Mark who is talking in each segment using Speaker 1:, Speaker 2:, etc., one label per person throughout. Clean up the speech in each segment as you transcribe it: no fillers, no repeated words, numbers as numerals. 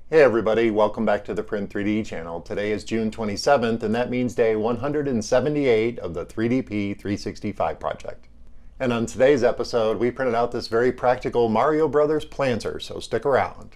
Speaker 1: Hey everybody, welcome back to the Print 3D channel. Today is June 27th, and that means day 178 of the 3DP 365 project. And on today's episode, we printed out this very practical Mario Brothers planter, so stick around.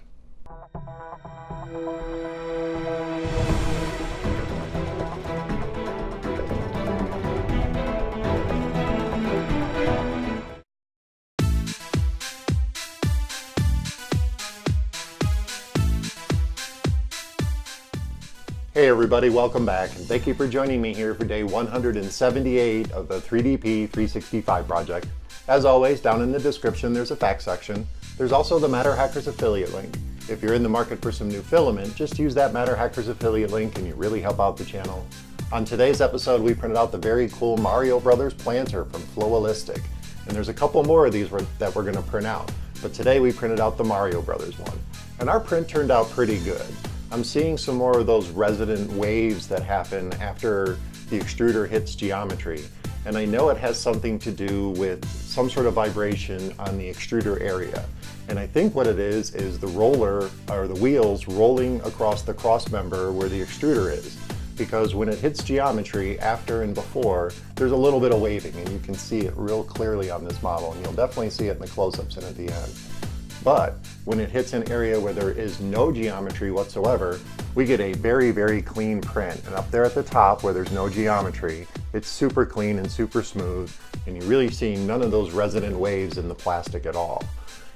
Speaker 1: Hey everybody, welcome back, and thank you for joining me here for day 178 of the 3DP 365 project. As always, down in the description there's a fact section. There's also the MatterHackers affiliate link. If you're in the market for some new filament, just use that MatterHackers affiliate link and you really help out the channel. On today's episode, we printed out the very cool Mario Brothers planter from Flowalistic. And there's a couple more of these that we're going to print out. But today we printed out the Mario Brothers one. And our print turned out pretty good. I'm seeing some more of those resonant waves that happen after the extruder hits geometry. And I know it has something to do with some sort of vibration on the extruder area. And I think what it is the roller, or the wheels, rolling across the cross member where the extruder is. Because when it hits geometry, after and before, there's a little bit of waving, and you can see it real clearly on this model, and you'll definitely see it in the close-ups and at the end. But when it hits an area where there is no geometry whatsoever, we get a very, very clean print. And up there at the top where there's no geometry, it's super clean and super smooth, and you really see none of those resonant waves in the plastic at all.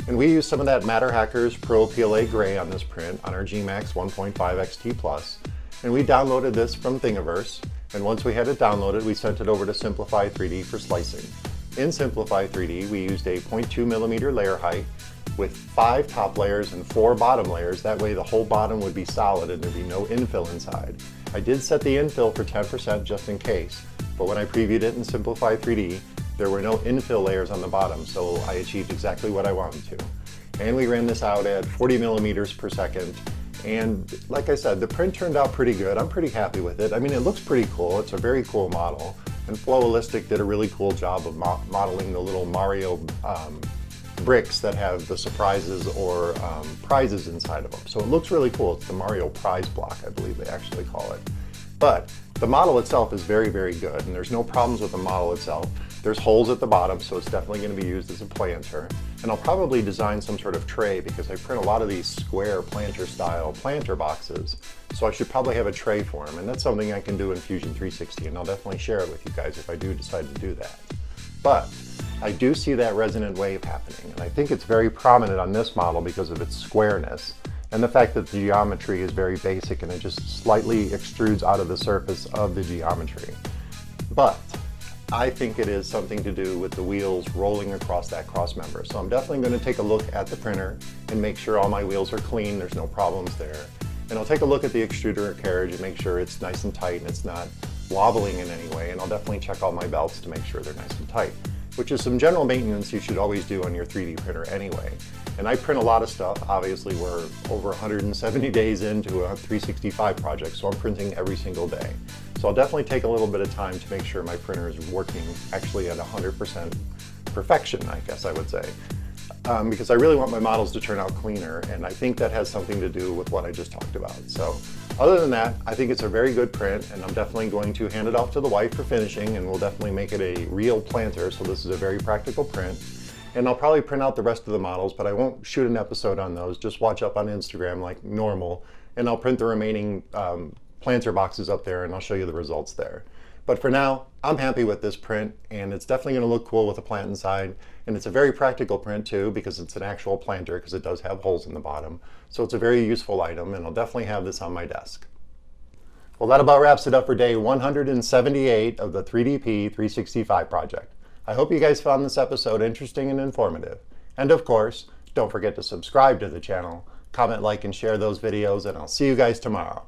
Speaker 1: And we use some of that MatterHackers Pro PLA Gray on this print on our gMax 1.5 XT Plus. And we downloaded this from Thingiverse, and once we had it downloaded, we sent it over to Simplify 3D for slicing. In Simplify 3D, we used a 0.2mm layer height with 5 top layers and 4 bottom layers. That way the whole bottom would be solid and there'd be no infill inside. I did set the infill for 10% just in case, but when I previewed it in Simplify 3D, there were no infill layers on the bottom, so I achieved exactly what I wanted to. And we ran this out at 40 millimeters per second. And like I said, the print turned out pretty good. I'm pretty happy with it. I mean, it looks pretty cool. It's a very cool model. And Flowalistic did a really cool job of modeling the little Mario bricks that have the surprises or prizes inside of them. So it looks really cool. It's the Mario prize block, I believe they actually call it. But the model itself is very, very good, and there's no problems with the model itself. There's holes at the bottom, so it's definitely going to be used as a planter. And I'll probably design some sort of tray because I print a lot of these square planter style planter boxes. So I should probably have a tray for them, and that's something I can do in Fusion 360, and I'll definitely share it with you guys if I do decide to do that. But I do see that resonant wave happening, and I think it's very prominent on this model because of its squareness and the fact that the geometry is very basic and it just slightly extrudes out of the surface of the geometry. But I think it is something to do with the wheels rolling across that cross member. So I'm definitely going to take a look at the printer and make sure all my wheels are clean, there's no problems there. And I'll take a look at the extruder carriage and make sure it's nice and tight and it's not wobbling in any way. And I'll definitely check all my belts to make sure they're nice and tight, which is some general maintenance you should always do on your 3D printer anyway. And I print a lot of stuff. Obviously, we're over 170 days into a 365 project, so I'm printing every single day. So I'll definitely take a little bit of time to make sure my printer is working actually at 100% perfection, I guess I would say. Because I really want my models to turn out cleaner, and I think that has something to do with what I just talked about. So other than that, I think it's a very good print, and I'm definitely going to hand it off to the wife for finishing, and we'll definitely make it a real planter, so this is a very practical print. And I'll probably print out the rest of the models, but I won't shoot an episode on those. Just watch up on Instagram like normal, and I'll print the remaining planter boxes up there, and I'll show you the results there. But for now, I'm happy with this print, and it's definitely going to look cool with a plant inside. And it's a very practical print too, because it's an actual planter, because it does have holes in the bottom. So it's a very useful item, and I'll definitely have this on my desk. Well, that about wraps it up for day 178 of the 3DP 365 project. I hope you guys found this episode interesting and informative. And of course, don't forget to subscribe to the channel, comment, like, and share those videos, and I'll see you guys tomorrow.